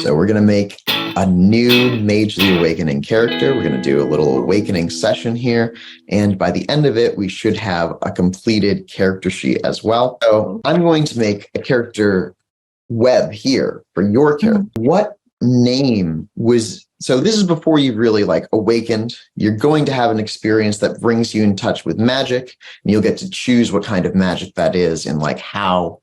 So we're going to make a new Mage the Awakening character. We're going to do a little awakening session here. And by the end of it, we should have a completed character sheet as well. So I'm going to make a character web here for your character. What name was... So this is before you've really awakened. You're going to have an experience that brings you in touch with magic, and you'll get to choose what kind of magic that is and how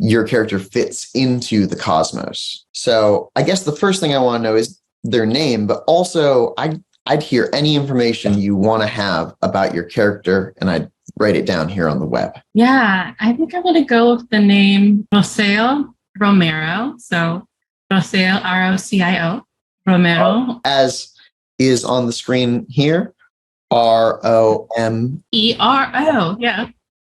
your character fits into the cosmos. So I guess the first thing I want to know is their name, but also I'd hear any information you want to have about your character, and I'd write it down here on the web. Yeah, I think I'm going to go with the name Rocio Romero. So Rocio, Rocio. Romero. As is on the screen here, Romero. Yeah.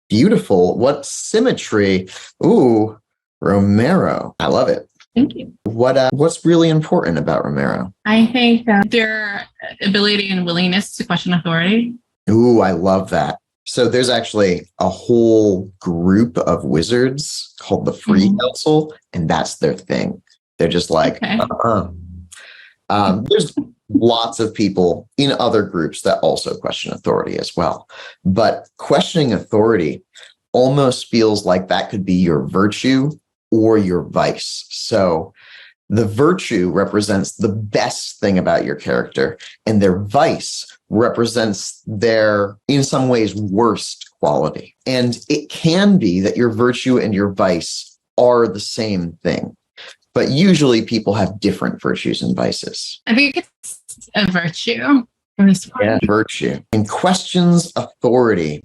Beautiful. What symmetry. Ooh, Romero. I love it. Thank you. What's really important about Romero? I think their ability and willingness to question authority. Ooh, I love that. So there's actually a whole group of wizards called the Free Council, and that's their thing. They're just there's lots of people in other groups that also question authority as well. But questioning authority almost feels like that could be your virtue or your vice. So the virtue represents the best thing about your character, and their vice represents their, in some ways, worst quality. And it can be that your virtue and your vice are the same thing. But usually people have different virtues and vices. I think it's a virtue. Yeah, virtue. And questions authority.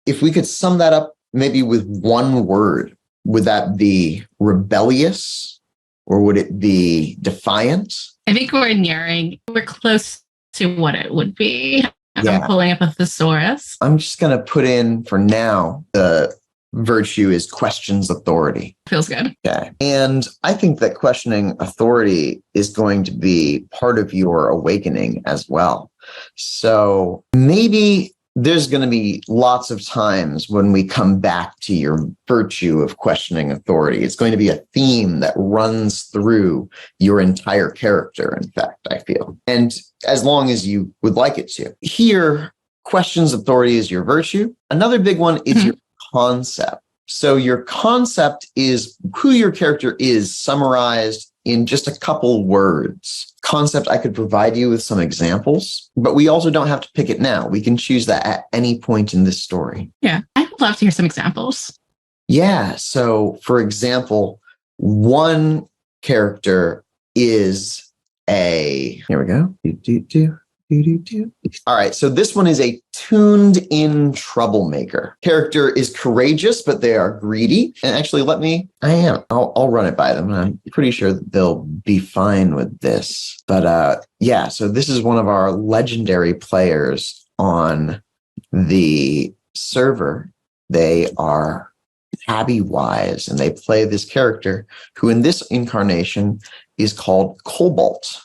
If we could sum that up maybe with one word, would that be rebellious or would it be defiant? I think we're close to what it would be. Yeah. I'm pulling up a thesaurus. I'm just going to put in for now the virtue is questions authority. Feels good. Okay. And I think that questioning authority is going to be part of your awakening as well. So maybe there's going to be lots of times when we come back to your virtue of questioning authority. It's going to be a theme that runs through your entire character, in fact, I feel. And as long as you would like it to. Here, questions authority is your virtue. Another big one is your concept. So your concept is who your character is summarized in just a couple words. Concept, I could provide you with some examples, but we also don't have to pick it now. We can choose that at any point in this story. Yeah, I would love to hear some examples. Yeah. So for example, one character is here we go. All right, so this one is a tuned-in troublemaker. Character is courageous, but they are greedy. And actually, I'll run it by them. And I'm pretty sure that they'll be fine with this. But yeah, so this is one of our legendary players on the server. They are Tabby Wise, and they play this character who in this incarnation is called Cobalt,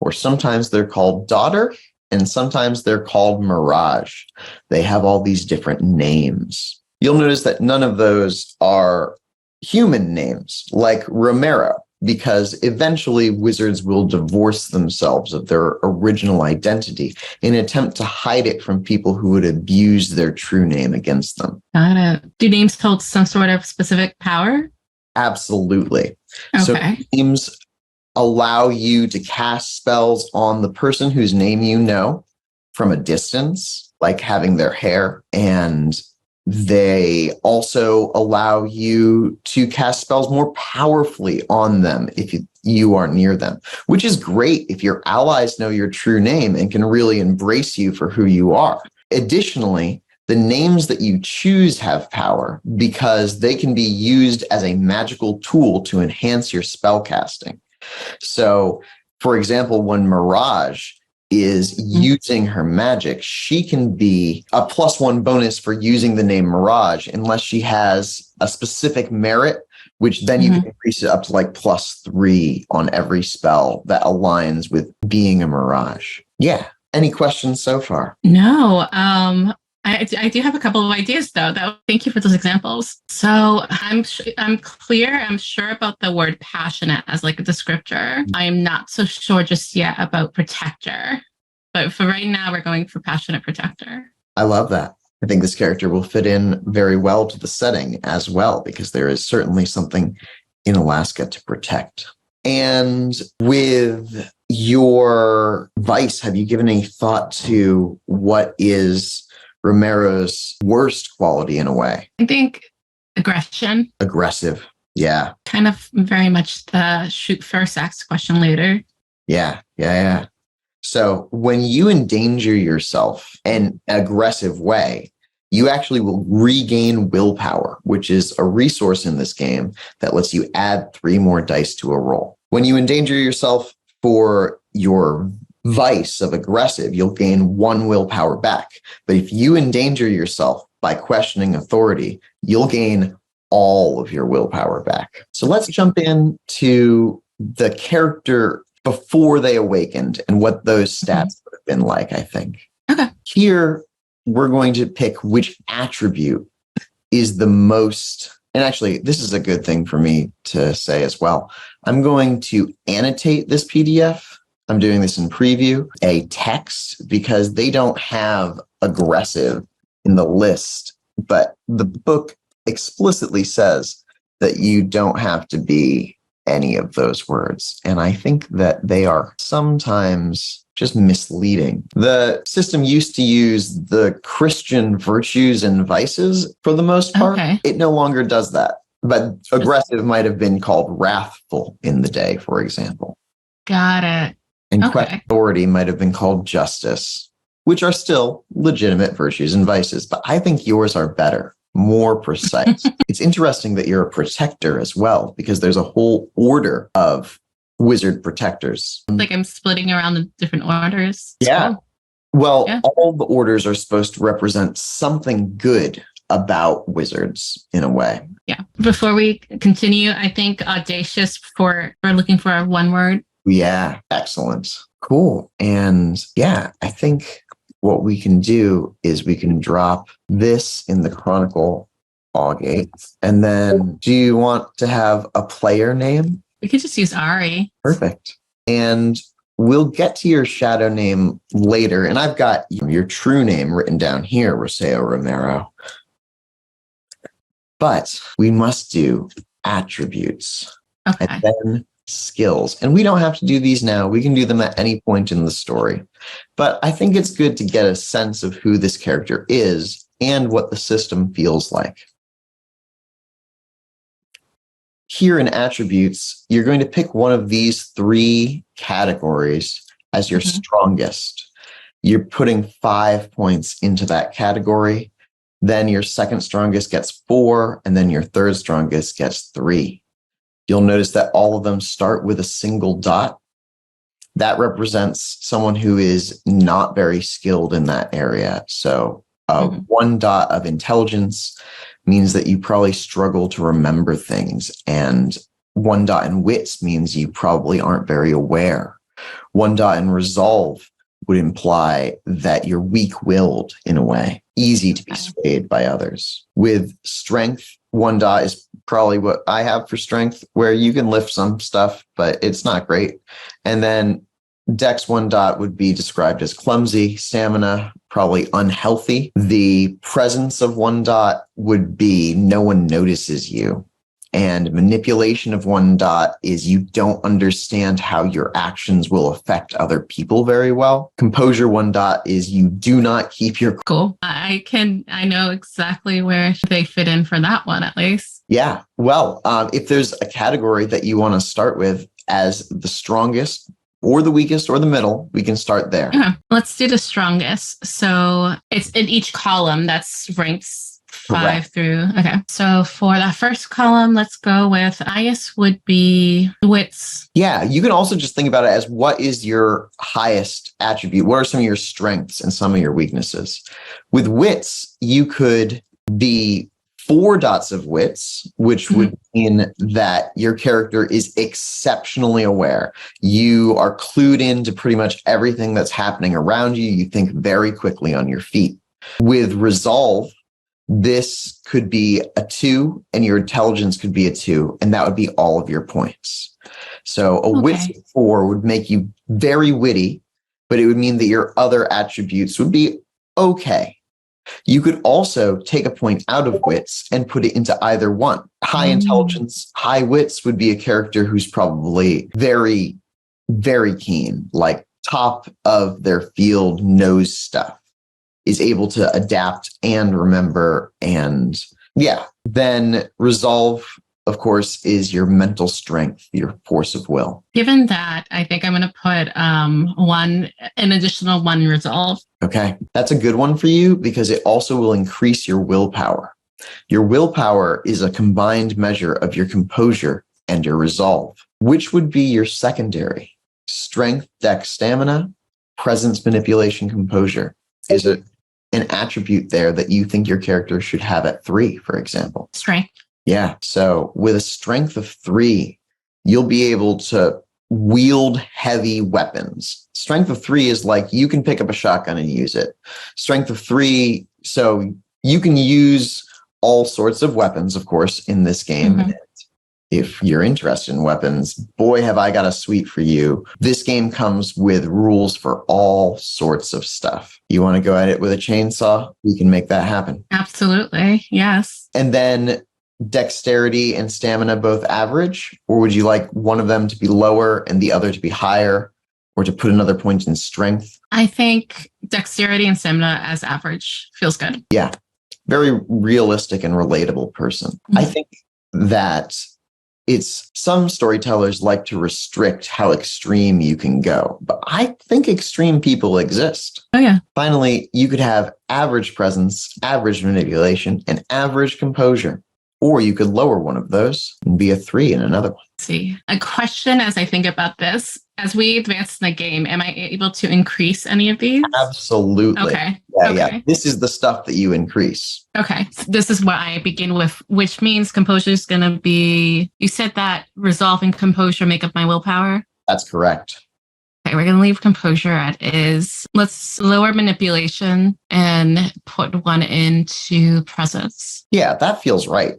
or sometimes they're called Daughter, and sometimes they're called Mirage. They have all these different names. You'll notice that none of those are human names, like Romero, because eventually wizards will divorce themselves of their original identity in an attempt to hide it from people who would abuse their true name against them. Got it. Do names hold some sort of specific power? Absolutely. Okay. So names allow you to cast spells on the person whose name you know from a distance, like having their hair. And they also allow you to cast spells more powerfully on them if you are near them, which is great if your allies know your true name and can really embrace you for who you are. Additionally, the names that you choose have power because they can be used as a magical tool to enhance your spell casting. So, for example, when Mirage is using her magic, she can be a +1 bonus for using the name Mirage unless she has a specific merit, which then you can increase it up to +3 on every spell that aligns with being a Mirage. Yeah. Any questions so far? No. I do have a couple of ideas though. Thank you for those examples. So I'm clear. I'm sure about the word passionate as like a descriptor. I am not so sure just yet about protector, but for right now, we're going for passionate protector. I love that. I think this character will fit in very well to the setting as well, because there is certainly something in Alaska to protect. And with your vice, have you given any thought to what is Romero's worst quality in a way? I think aggression. Aggressive. Yeah. Kind of very much the shoot first, ask question later. Yeah. So when you endanger yourself in an aggressive way, you actually will regain willpower, which is a resource in this game that lets you add 3 more dice to a roll. When you endanger yourself for your vice of aggressive, you'll gain 1 willpower back. But if you endanger yourself by questioning authority, you'll gain all of your willpower back. So let's jump into the character before they awakened and what those stats would have been like, I think. Okay. Here, we're going to pick which attribute is the most, and actually, this is a good thing for me to say as well. I'm going to annotate this PDF. I'm doing this in preview, a text, because they don't have aggressive in the list, but the book explicitly says that you don't have to be any of those words. And I think that they are sometimes just misleading. The system used to use the Christian virtues and vices for the most part. Okay. It no longer does that. But aggressive might have been called wrathful in the day, for example. Got it. And Okay. authority might have been called justice, which are still legitimate virtues and vices. But I think yours are better, more precise. It's interesting that you're a protector as well, because there's a whole order of wizard protectors. Like I'm splitting around the different orders. Yeah. Cool. Well, Yeah. all the orders are supposed to represent something good about wizards in a way. Yeah. Before we continue, I think audacious we're looking for a 1 word. Yeah. Excellent. Cool. And yeah, I think what we can do is we can drop this in the Chronicle Allgate. And then do you want to have a player name? We could just use Ari. Perfect. And we'll get to your shadow name later. And I've got your true name written down here, Rocio Romero. But we must do attributes Okay. and then skills. And we don't have to do these now. We can do them at any point in the story. But I think it's good to get a sense of who this character is and what the system feels like. Here in attributes, you're going to pick one of these 3 categories as your strongest. You're putting 5 points into that category. Then your second strongest gets 4, and then your third strongest gets 3. You'll notice that all of them start with a single dot. That represents someone who is not very skilled in that area. So 1 dot of intelligence means that you probably struggle to remember things. And 1 dot in wits means you probably aren't very aware. 1 dot in resolve would imply that you're weak-willed in a way, easy to be swayed by others. With strength, 1 dot is probably what I have for strength, where you can lift some stuff, but it's not great. And then Dex 1 dot would be described as clumsy, stamina, probably unhealthy. The presence of 1 dot would be no one notices you. And manipulation of 1 dot is you don't understand how your actions will affect other people very well. Composure 1 dot is you do not keep your... Cool. I know exactly where they fit in for that one, at least. Yeah. Well, if there's a category that you want to start with as the strongest or the weakest or the middle, we can start there. Okay. Let's do the strongest. So it's in each column that's ranks 5 Correct. through. Okay. So for that first column, let's go with highest would be wits. Yeah. You can also just think about it as what is your highest attribute? What are some of your strengths and some of your weaknesses? With wits, you could be 4 dots of wits, which would mean that your character is exceptionally aware. You are clued into pretty much everything that's happening around you. You think very quickly on your feet. With resolve, this could be a 2 and your intelligence could be a 2, and that would be all of your points. So a wits of 4 would make you very witty, but it would mean that your other attributes would be okay. You could also take a point out of wits and put it into either one. High intelligence, high wits would be a character who's probably very, very keen, like top of their field, knows stuff, is able to adapt and remember. And yeah, then resolve, of course, is your mental strength, your force of will. Given that, I think I'm going to put an additional 1 resolve. Okay, that's a good one for you because it also will increase your willpower. Your willpower is a combined measure of your composure and your resolve, which would be your secondary. Strength, dex, stamina, presence, manipulation, composure. Is it an attribute there that you think your character should have at 3, for example? Strength. Yeah. So with a strength of 3, you'll be able to wield heavy weapons. Strength of 3 is like you can pick up a shotgun and use it. Strength of 3, so you can use all sorts of weapons, of course, in this game. Mm-hmm. If you're interested in weapons, boy, have I got a suite for you. This game comes with rules for all sorts of stuff. You want to go at it with a chainsaw? We can make that happen. Absolutely. Yes. And then dexterity and stamina both average, or would you like one of them to be lower and the other to be higher, or to put another point in strength? I think dexterity and stamina as average feels good. Yeah. Very realistic and relatable person. Mm-hmm. I think that some storytellers like to restrict how extreme you can go, but I think extreme people exist. Oh, yeah. Finally, you could have average presence, average manipulation, and average composure. Or you could lower one of those and be a 3 in another one. Let's see. A question as I think about this. As we advance in the game, am I able to increase any of these? Absolutely. Okay. Yeah, okay. Yeah. This is the stuff that you increase. Okay. So this is what I begin with, which means composure is going to be, you said that resolve and composure make up my willpower? That's correct. Okay, we're going to leave composure at is. Let's lower manipulation and put 1 into presence. Yeah, that feels right.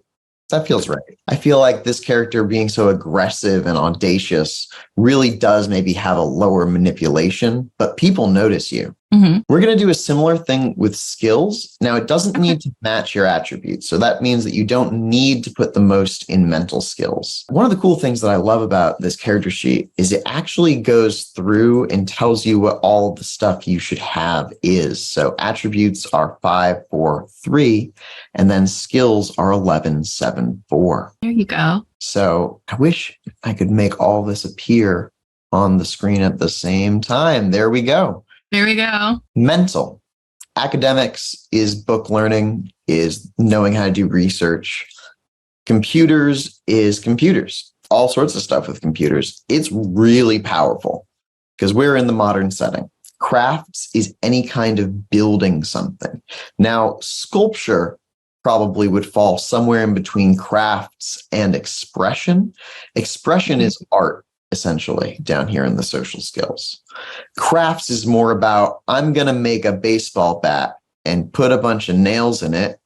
That feels right. I feel like this character being so aggressive and audacious really does maybe have a lower manipulation, but people notice you. Mm-hmm. We're going to do a similar thing with skills. Now, it doesn't need to match your attributes. So that means that you don't need to put the most in mental skills. One of the cool things that I love about this character sheet is it actually goes through and tells you what all the stuff you should have is. So attributes are 5, 4, 3, and then skills are 11, 7, 4. There you go. So I wish I could make all this appear on the screen at the same time. There we go. There we go. Mental. Academics is book learning, is knowing how to do research. Computers is computers. All sorts of stuff with computers. It's really powerful because we're in the modern setting. Crafts is any kind of building something. Now, sculpture probably would fall somewhere in between crafts and expression. Expression is art, essentially, down here in the social skills. Crafts is more about, I'm going to make a baseball bat and put a bunch of nails in it.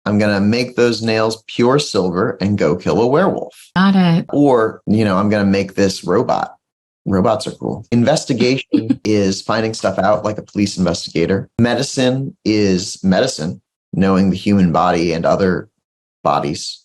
I'm going to make those nails pure silver and go kill a werewolf. Got it. Or, I'm going to make this robot. Robots are cool. Investigation is finding stuff out like a police investigator. Medicine is medicine, knowing the human body and other bodies.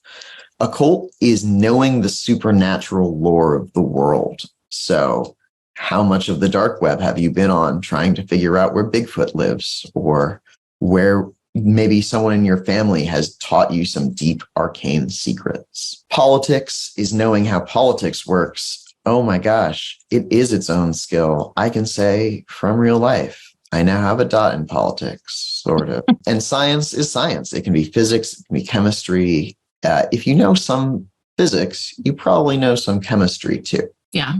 Occult is knowing the supernatural lore of the world. So how much of the dark web have you been on trying to figure out where Bigfoot lives, or where maybe someone in your family has taught you some deep arcane secrets? Politics is knowing how politics works. Oh my gosh, it is its own skill. I can say from real life, I now have a dot in politics, sort of. And science is science. It can be physics, it can be chemistry. If you know some physics, you probably know some chemistry too. Yeah.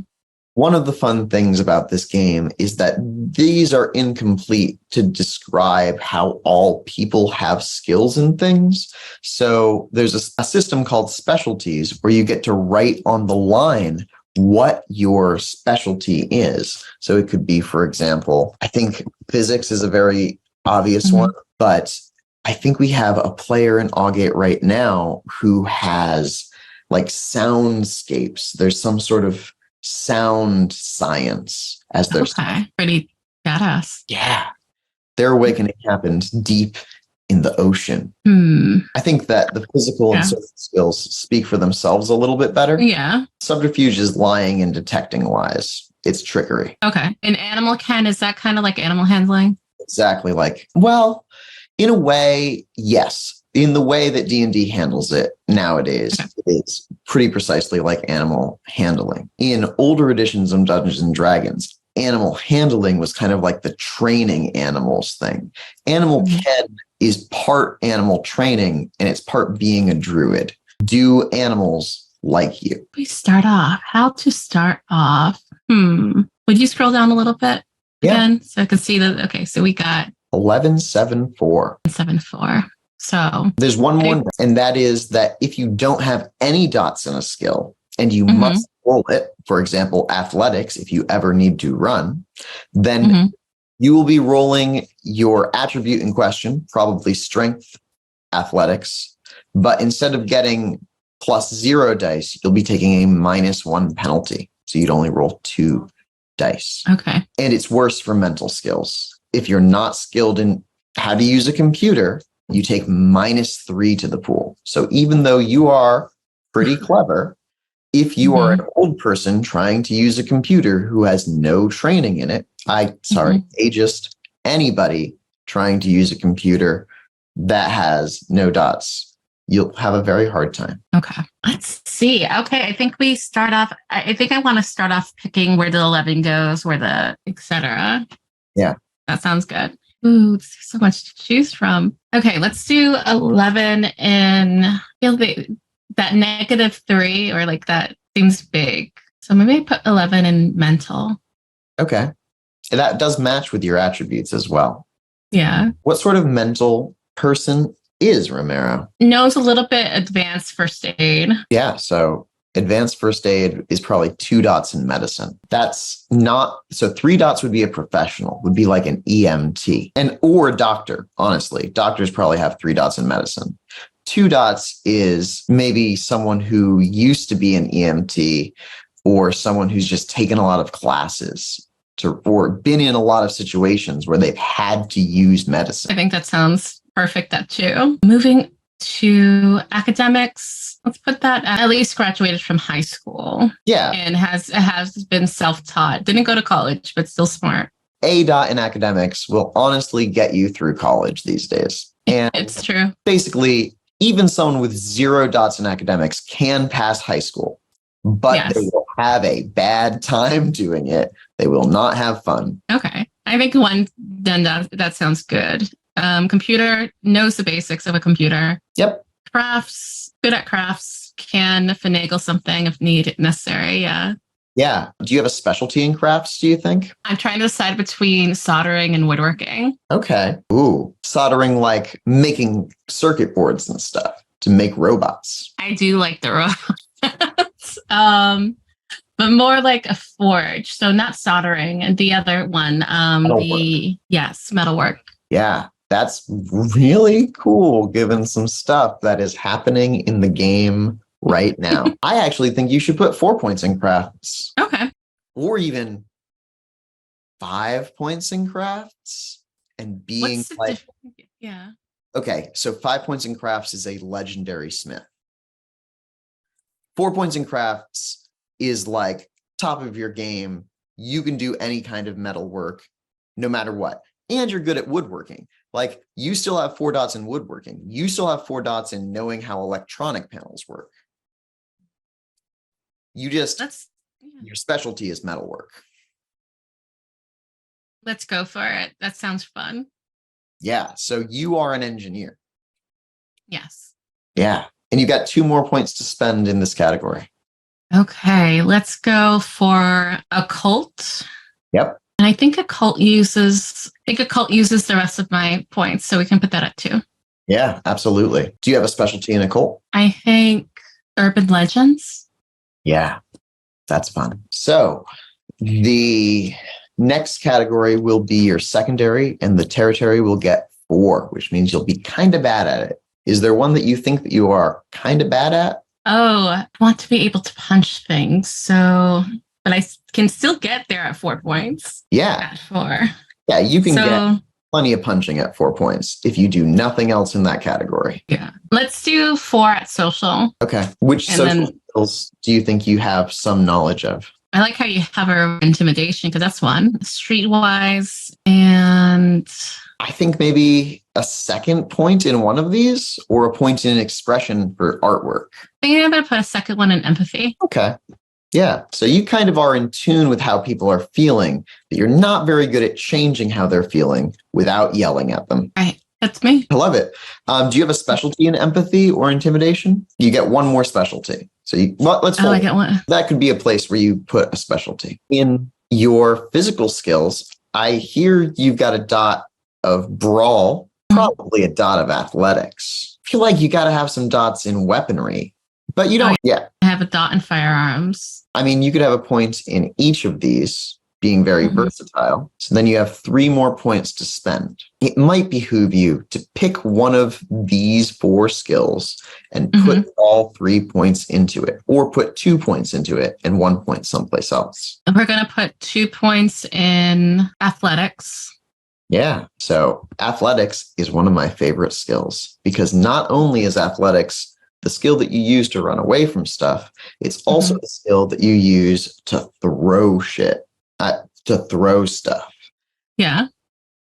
One of the fun things about this game is that these are incomplete to describe how all people have skills in things. So there's a system called specialties where you get to write on the line what your specialty is. So it could be, for example, I think physics is a very obvious one. But I think we have a player in Augate right now who has like soundscapes. There's some sort of sound science as their Okay. Pretty badass. Yeah. Their awakening happened deep in the ocean. I think that the physical and social skills speak for themselves a little bit better. Yeah. Subterfuge is lying and detecting lies. It's trickery. Okay. And animal ken, is that kind of like animal handling? Exactly like, well, in a way, yes. In the way that D&D handles it nowadays, it's pretty precisely like animal handling. In older editions of Dungeons and Dragons, animal handling was kind of like the training animals thing. Animal ken is part animal training and it's part being a druid. Do animals like you? We start off. How to start off? Would you scroll down a little bit again so I could see that? Okay, so we got 1174. 74. So there's one more, and that is that if you don't have any dots in a skill and you must roll it, for example, athletics, if you ever need to run, then you will be rolling your attribute in question, probably strength athletics, but instead of getting +0 dice, you'll be taking a -1 penalty. So you'd only roll 2 dice. Okay. And it's worse for mental skills. If you're not skilled in how to use a computer, you take -3 to the pool. So even though you are pretty clever, if you are an old person trying to use a computer who has no training in it, ageist, anybody trying to use a computer that has no dots, you'll have a very hard time. Okay. Let's see. Okay. I think we start off, I think I want to start off picking where the 11 goes, where the etc. Yeah. That sounds good. Ooh, there's so much to choose from. Okay, let's do 11 in that -3 or like that seems big. So maybe I put 11 in mental. Okay. And that does match with your attributes as well. Yeah. What sort of mental person is Romero? Knows a little bit advanced first aid. Yeah, so advanced first aid is probably 2 dots in medicine. That's not, so 3 dots would be a professional, would be like an EMT or a doctor. Honestly, doctors probably have 3 dots in medicine. 2 dots is maybe someone who used to be an EMT or someone who's just taken a lot of classes or been in a lot of situations where they've had to use medicine. I think that sounds perfect, that too. Moving to academics, let's put that at least graduated from high school. Yeah. And has been self-taught. Didn't go to college, but still smart. A dot in academics will honestly get you through college these days. And it's true. Basically, even someone with 0 dots in academics can pass high school, but they will have a bad time doing it. They will not have fun. Okay. I think that sounds good. Computer, knows the basics of a computer. Yep. Crafts, good at crafts, can finagle something if necessary. Yeah. Yeah. Do you have a specialty in crafts, do you think? I'm trying to decide between soldering and woodworking. Okay. Ooh, soldering, like making circuit boards and stuff to make robots. I do like the robots. But more like a forge. So not soldering. And the other one, metalwork. Yeah. That's really cool, given some stuff that is happening in the game right now. I actually think you should put 4 points in crafts. Okay. Or even 5 points in crafts and being like, yeah. Okay, so 5 points in crafts is a legendary smith. 4 points in crafts is like top of your game. You can do any kind of metal work, no matter what. And you're good at woodworking. Like, you still have 4 dots in woodworking. You still have 4 dots in knowing how electronic panels work. You just, your specialty is metalwork. Let's go for it. That sounds fun. Yeah. So you are an engineer. Yes. Yeah. And you got 2 more points to spend in this category. Okay. Let's go for occult. Yep. And I think occult uses the rest of my points. So we can put that at 2. Yeah, absolutely. Do you have a specialty in occult? I think urban legends. Yeah, that's fun. So the next category will be your secondary, and the territory will get 4, which means you'll be kind of bad at it. Is there one that you think that you are kind of bad at? Oh, I want to be able to punch things. So, but I can still get there at 4 points. Yeah. At 4. Yeah, you can get plenty of punching at 4 points if you do nothing else in that category. Yeah. Let's do 4 at social. Okay. Which social skills do you think you have some knowledge of? I like how you hover intimidation because that's 1. Streetwise, and I think maybe a second point in one of these or a point in expression for artwork. I think I'm going to put a second one in empathy. Okay. Yeah. So you kind of are in tune with how people are feeling, but you're not very good at changing how they're feeling without yelling at them. Right. That's me. I love it. Do you have a specialty in empathy or intimidation? You get one more specialty. So let's I get one. That could be a place where you put a specialty. In your physical skills, I hear you've got a dot of brawl, probably a dot of athletics. I feel like you got to have some dots in weaponry, but you don't. Yeah. I have a dot in firearms. I mean, you could have a point in each of these being very versatile. So then you have 3 more points to spend. It might behoove you to pick one of these 4 skills and put all 3 points into it, or put 2 points into it and 1 point someplace else. And we're going to put 2 points in athletics. Yeah. So athletics is one of my favorite skills because not only is athletics the skill that you use to run away from stuff, it's also the skill that you use to throw shit, to throw stuff. Yeah.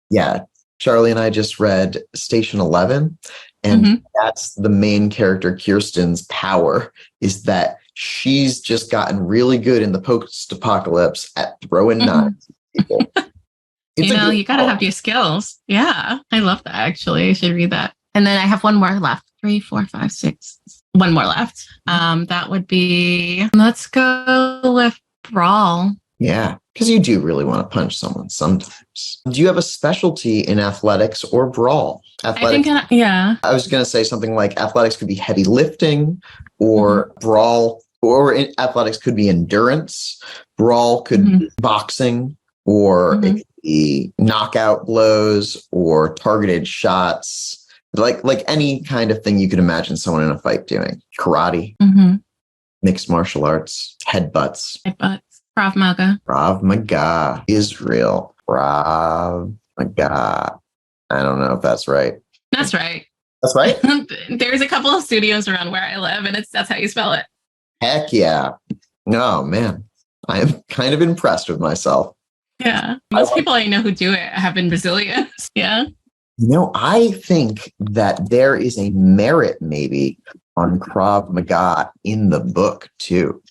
Yeah. Charlie and I just read Station 11, and that's the main character, Kirsten's power, is that she's just gotten really good in the post-apocalypse at throwing knives at people. You got to have your skills. Yeah. I love that, actually. I should read that. And then I have one more left. 3, 4, 5, 6. One more left. That would be, let's go with brawl. Yeah, because you do really want to punch someone sometimes. Do you have a specialty in athletics or brawl? Athletics, I was going to say something like athletics could be heavy lifting, or brawl, or athletics could be endurance. Brawl could be boxing, or it could be knockout blows or targeted shots. Like any kind of thing you could imagine someone in a fight doing. Karate, mixed martial arts, headbutts. Krav Maga. Krav Maga. Israel. Krav Maga. I don't know if that's right. That's right. That's right? There's a couple of studios around where I live, and that's how you spell it. Heck yeah. Oh, man. I am kind of impressed with myself. Yeah. Most people I know who do it have been Brazilians. Yeah. I think that there is a merit maybe on Krav Maga in the book too.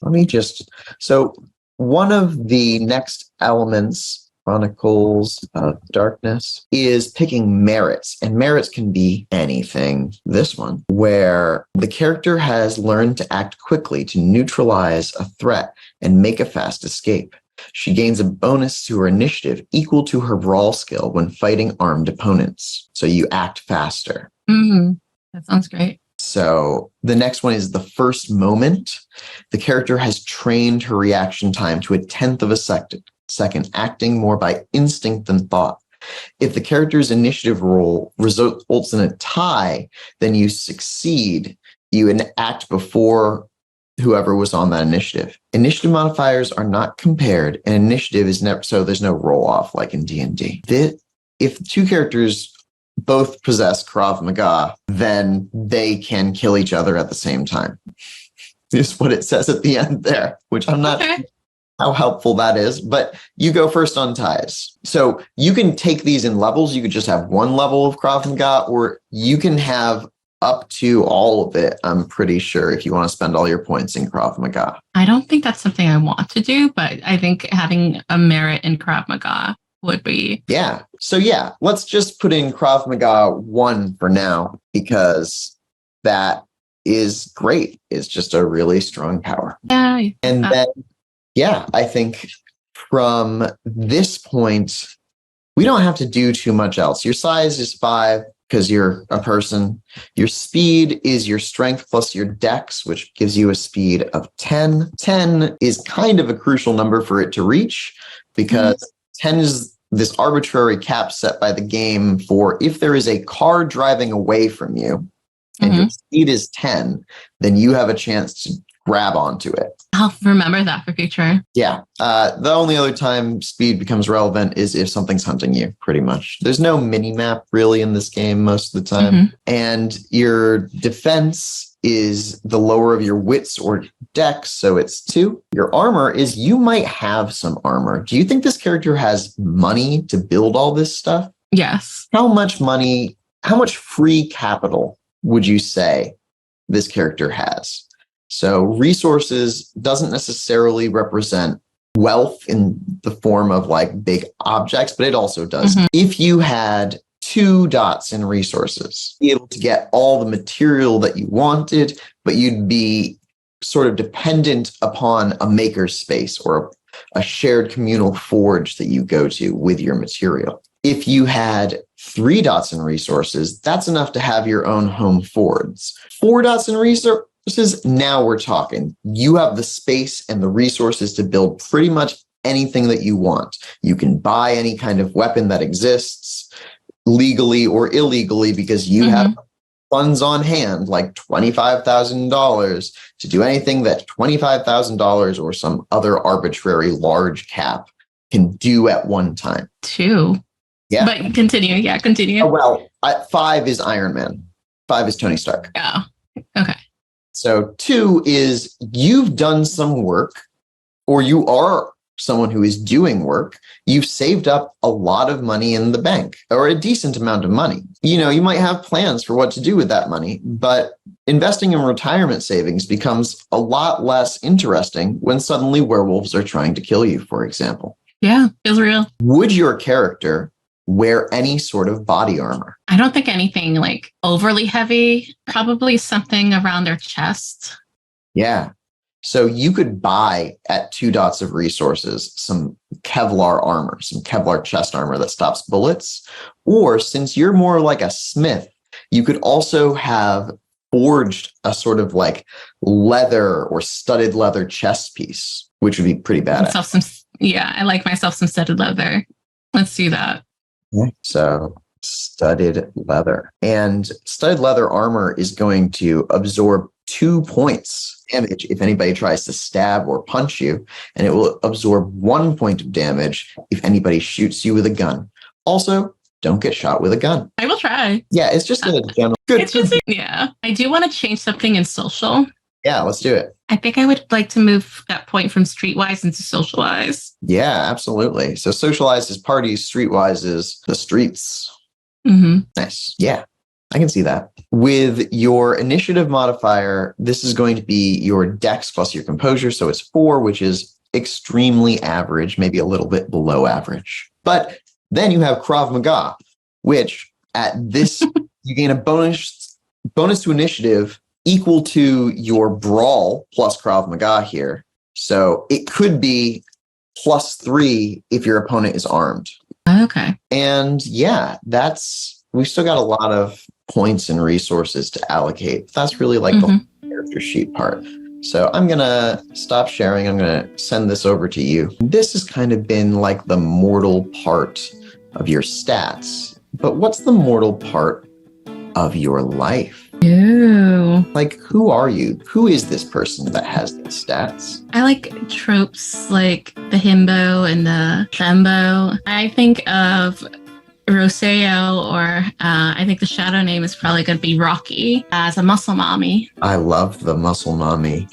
So one of the next elements, Chronicles of Darkness, is picking merits, and merits can be anything. This one, where the character has learned to act quickly to neutralize a threat and make a fast escape. She gains a bonus to her initiative equal to her brawl skill when fighting armed opponents. So you act faster. That sounds great. So the next one is the first moment. The character has trained her reaction time to 1/10 of a second, acting more by instinct than thought. If the character's initiative roll results in a tie, then you succeed. You act before whoever was on that initiative. Initiative modifiers are not compared, and initiative is never, so there's no roll off like in D&D. If 2 characters both possess Krav Maga, then they can kill each other at the same time. Is what it says at the end there, which I'm not sure how helpful that is, but you go first on ties. So you can take these in levels. You could just have 1 level of Krav Maga, or you can have up to all of it, I'm pretty sure, if you want to spend all your points in Krav Maga. I don't think that's something I want to do, but I think having a merit in Krav Maga would be. Yeah. So yeah, let's just put in Krav Maga 1 for now, because that is great. It's just a really strong power. Yeah. And then, I think from this point, we don't have to do too much else. Your size is 5. Because you're a person. Your speed is your strength plus your dex, which gives you a speed of 10. 10 is kind of a crucial number for it to reach, because 10 is this arbitrary cap set by the game for if there is a car driving away from you and your speed is 10, then you have a chance to grab onto it. I'll remember that for future. Yeah. The only other time speed becomes relevant is if something's hunting you, pretty much. There's no mini map really in this game most of the time. And your defense is the lower of your wits or dex, so it's 2. Your armor is you might have some armor. Do you think this character has money to build all this stuff? Yes. How much money, how much free capital would you say this character has? So resources doesn't necessarily represent wealth in the form of like big objects, but it also does. If you had 2 dots in resources, be able to get all the material that you wanted, but you'd be sort of dependent upon a maker's space or a shared communal forge that you go to with your material. If you had 3 dots in resources, that's enough to have your own home forge. 4 dots in resources, now we're talking. You have the space and the resources to build pretty much anything that you want. You can buy any kind of weapon that exists legally or illegally because you have funds on hand, like $25,000 to do anything that $25,000 or some other arbitrary large cap can do at one time. 2. Yeah. But continue. Yeah, continue. Oh, well, 5 is Iron Man. 5 is Tony Stark. Oh, okay. So 2 is you've done some work, or you are someone who is doing work. You've saved up a lot of money in the bank, or a decent amount of money. You know, you might have plans for what to do with that money, but investing in retirement savings becomes a lot less interesting when suddenly werewolves are trying to kill you, for example. Yeah, feels real. Would your character wear any sort of body armor? I don't think anything like overly heavy, probably something around their chest. Yeah. So you could buy at 2 dots of resources some Kevlar armor, some Kevlar chest armor that stops bullets. Or since you're more like a smith, you could also have forged a sort of like leather or studded leather chest piece, which would be pretty badass. I like myself some studded leather. Let's do that. So studded leather. And studded leather armor is going to absorb 2 points damage if anybody tries to stab or punch you, and it will absorb 1 point of damage if anybody shoots you with a gun. Also, don't get shot with a gun. I will try. Yeah, it's just a general good. Yeah. I do want to change something in social. Yeah, let's do it. I think I would like to move that point from streetwise into socialize. Yeah, absolutely. So socialize is parties, streetwise is the streets. Nice. Yeah, I can see that. With your initiative modifier, this is going to be your dex plus your composure. So it's 4, which is extremely average, maybe a little bit below average. But then you have Krav Maga, which at this, you gain a bonus to initiative equal to your brawl plus Krav Maga here. So it could be +3 if your opponent is armed. Okay. And yeah, we've still got a lot of points and resources to allocate. That's really like the character sheet part. So I'm going to stop sharing. I'm going to send this over to you. This has kind of been like the mortal part of your stats. But what's the mortal part of your life? Ew. Like, who are you? Who is this person that has these stats? I like tropes like the himbo and the fembo. I think of Rocio, or I think the shadow name is probably going to be Rocky as a muscle mommy. I love the muscle mommy.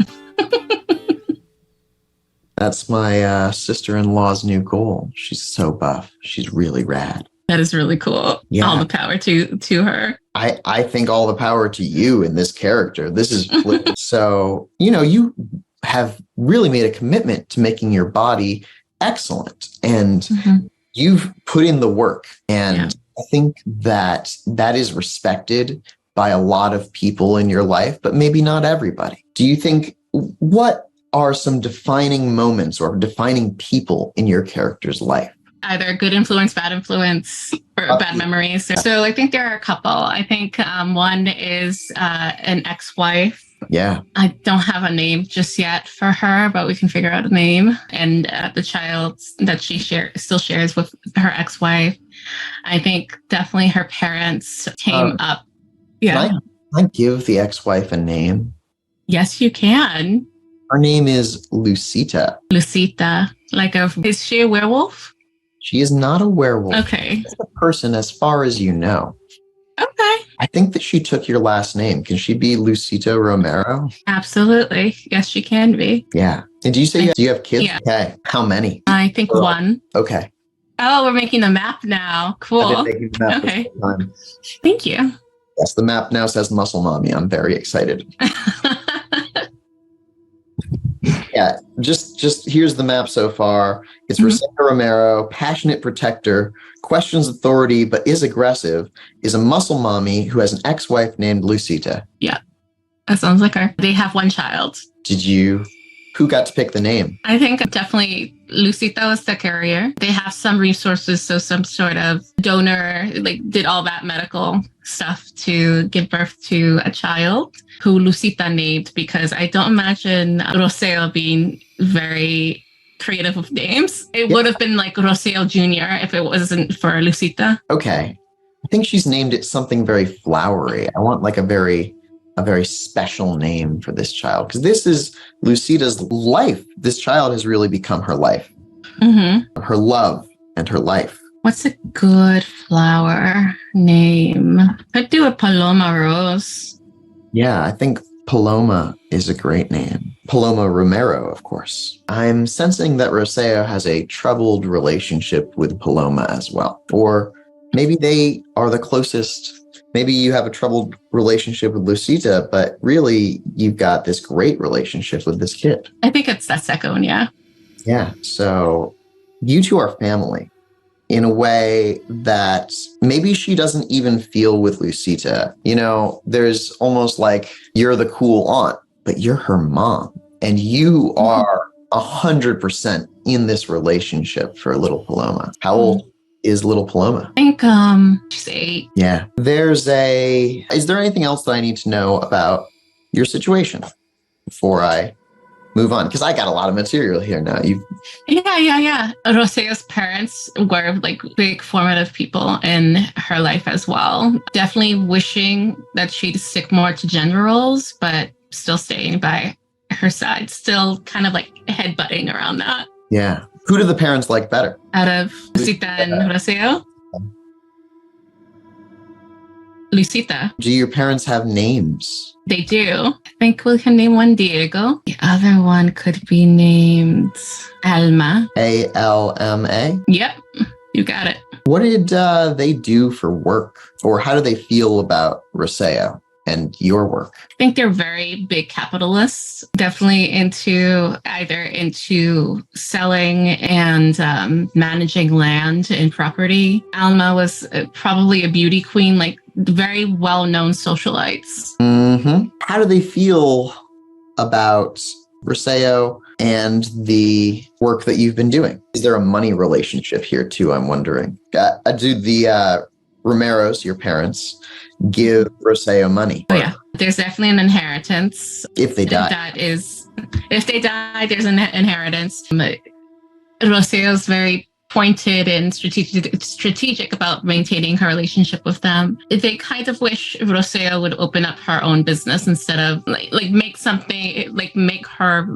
That's my sister-in-law's new goal. She's so buff. She's really rad. That is really cool. Yeah. All the power to her. I think all the power to you in this character. This is so, you have really made a commitment to making your body excellent, and you've put in the work. And I think that is respected by a lot of people in your life, but maybe not everybody. Do you think, what are some defining moments or defining people in your character's life? Either good influence, bad influence, or bad memories. So I think there are a couple. I think one is an ex-wife Yeah. I don't have a name just yet for her, but we can figure out a name. And the child that she still shares with her ex-wife, I think definitely her parents came up. Yeah. Can I give the ex-wife a name? Yes, you can. Her name is Lucita. Lucita. Is she a werewolf? She is not a werewolf. Okay. She's a person as far as you know. Okay. I think that she took your last name. Can she be Lucita Romero? Absolutely. Yes, she can be. Yeah. And do you have kids? Yeah. Okay. How many? I think one. Okay. Oh, we're making the map now. Cool. I've been making the map Okay. for some time. Thank you. Yes, the map now says Muscle Mommy. I'm very excited. Yeah, just here's the map so far. It's Rocio Romero, passionate protector, questions authority but is aggressive, is a muscle mommy who has an ex-wife named Lucita. Yeah, that sounds like her. They have one child. Who got to pick the name? I think definitely Lucita was the carrier. They have some resources, so some sort of donor did all that medical stuff to give birth to a child who Lucita named, because I don't imagine Rocio being very creative with names. It would have been like Rocio Jr. if it wasn't for Lucita. Okay. I think she's named it something very flowery. I want like a very special name for this child, because this is Lucita's life. This child has really become her life, her love and her life. What's a good flower name? I'd do a Paloma Rose. Yeah, I think Paloma is a great name. Paloma Romero, of course. I'm sensing that Rocio has a troubled relationship with Paloma as well. Or maybe they are the closest. Maybe you have a troubled relationship with Lucita, but really you've got this great relationship with this kid. I think it's that second, yeah. Yeah, so you two are family in a way that maybe she doesn't even feel with Lucita. You know, there's almost like you're the cool aunt, but you're her mom. And you are 100% in this relationship for little Paloma. How old is little Paloma? I think she's 8. Yeah. Is there anything else that I need to know about your situation before I move on? Because I got a lot of material here now. Yeah. Rocio's parents were big formative people in her life as well. Definitely wishing that she'd stick more to gender roles, but still staying by her side, still kind of headbutting around that. Yeah. Who do the parents like better? Out of Lucita and Rocio? Lucita. Do your parents have names? They do. I think we can name one Diego. The other one could be named Alma. Alma? Yep, you got it. What did they do for work? Or how do they feel about Rocio and your work? I think they're very big capitalists, definitely into selling and managing land and property. Alma was probably a beauty queen, very well-known socialites. How do they feel about Rocio and the work that you've been doing? Is there a money relationship here too? I'm wondering. Do the Romeros, your parents, give Rocio money? Oh yeah, there's definitely an inheritance. If they die. If they die, there's an inheritance. Rocio's very pointed and strategic about maintaining her relationship with them. They kind of wish Rocio would open up her own business instead of make her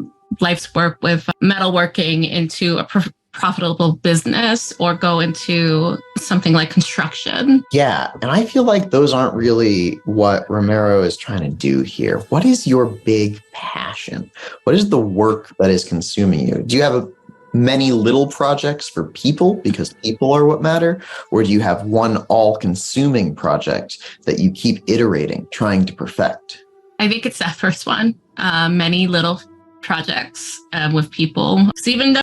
life's work with metalworking into a profitable business, or go into something like construction. Yeah, and I feel like those aren't really what Romero is trying to do here. What is your big passion? What is the work that is consuming you? Do you have many little projects for people because people are what matter? Or do you have one all-consuming project that you keep iterating, trying to perfect? I think it's that first one. Many little projects with people. So even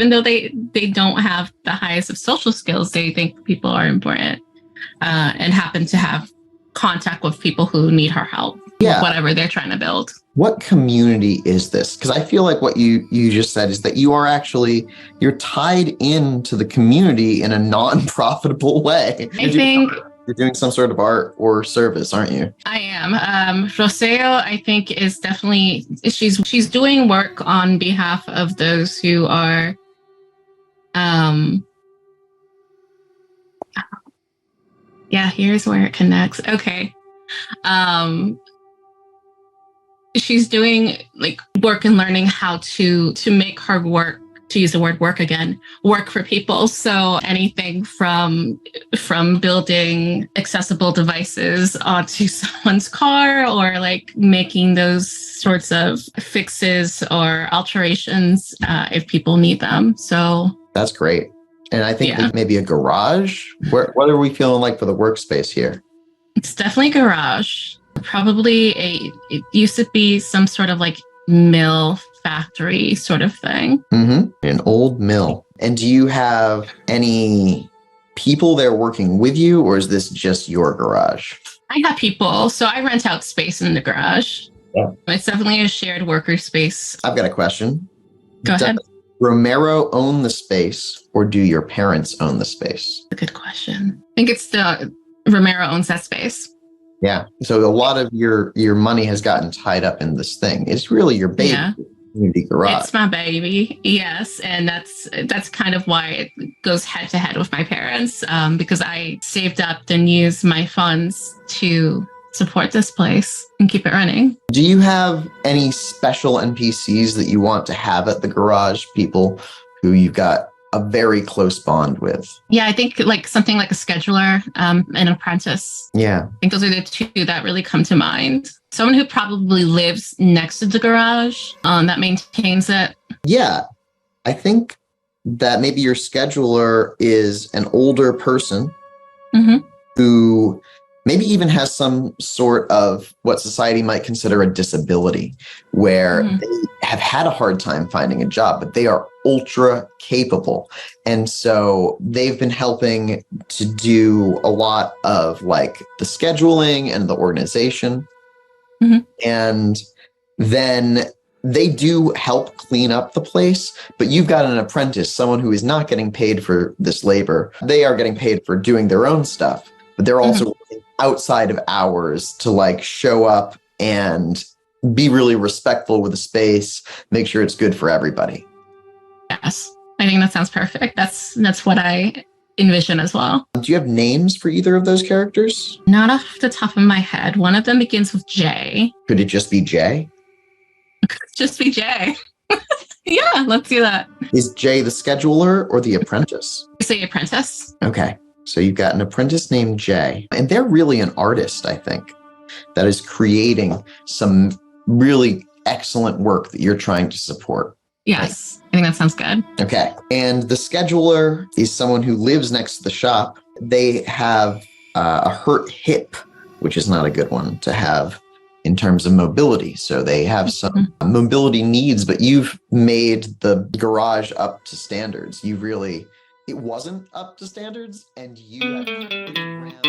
though they don't have the highest of social skills, they think people are important and happen to have contact with people who need her help. Yeah. Whatever they're trying to build. What community is this? Because I feel like what you just said is that you're tied into the community in a non-profitable way. You're doing some sort of art or service, aren't you? I am. Rocio, I think, is definitely she's doing work on behalf of those who are yeah, here's where it connects. Okay. She's doing like work and learning how to make her work, to use the word work again, work for people. So anything from building accessible devices onto someone's car, or like making those sorts of fixes or alterations if people need them. So that's great. And I think maybe a garage. What are we feeling like for the workspace here? It's definitely a garage. Probably it used to be some sort of like mill factory sort of thing. Mm-hmm. An old mill. And do you have any people there working with you, or is this just your garage? I have people, so I rent out space in the garage. Yeah. It's definitely a shared worker space. I've got a question. Go ahead. Does Romero own the space, or do your parents own the space? A good question. I think it's the Romero owns that space. Yeah. So a lot of your money has gotten tied up in this thing. It's really your baby. Yeah. Community garage. It's my baby, yes, and that's kind of why it goes head to head with my parents, because I saved up and used my funds to support this place and keep it running. Do you have any special NPCs that you want to have at the garage? People who you've got a very close bond with? Yeah, I think like something like a scheduler, an apprentice. Yeah. I think those are the two that really come to mind. Someone who probably lives next to the garage, that maintains it. Yeah. I think that maybe your scheduler is an older person who maybe even has some sort of what society might consider a disability, where they have had a hard time finding a job, but they are ultra capable. And so they've been helping to do a lot of like the scheduling and the organization. And then they do help clean up the place, but you've got an apprentice, someone who is not getting paid for this labor. They are getting paid for doing their own stuff, but they're also working outside of hours to like show up and be really respectful with the space, make sure it's good for everybody. Yes, I think that sounds perfect. That's what I envision as well. Do you have names for either of those characters? Not off the top of my head. One of them begins with J. Could it just be Jay? Just be Jay. Yeah, let's do that. Is Jay the scheduler or the apprentice? Say apprentice. Okay. So you've got an apprentice named Jay, and they're really an artist, I think, that is creating some really excellent work that you're trying to support. Yes, I think that sounds good. Okay. And the scheduler is someone who lives next to the shop. They have a hurt hip, which is not a good one to have in terms of mobility. So they have some mobility needs, but you've made the garage up to standards. It wasn't up to standards, and you have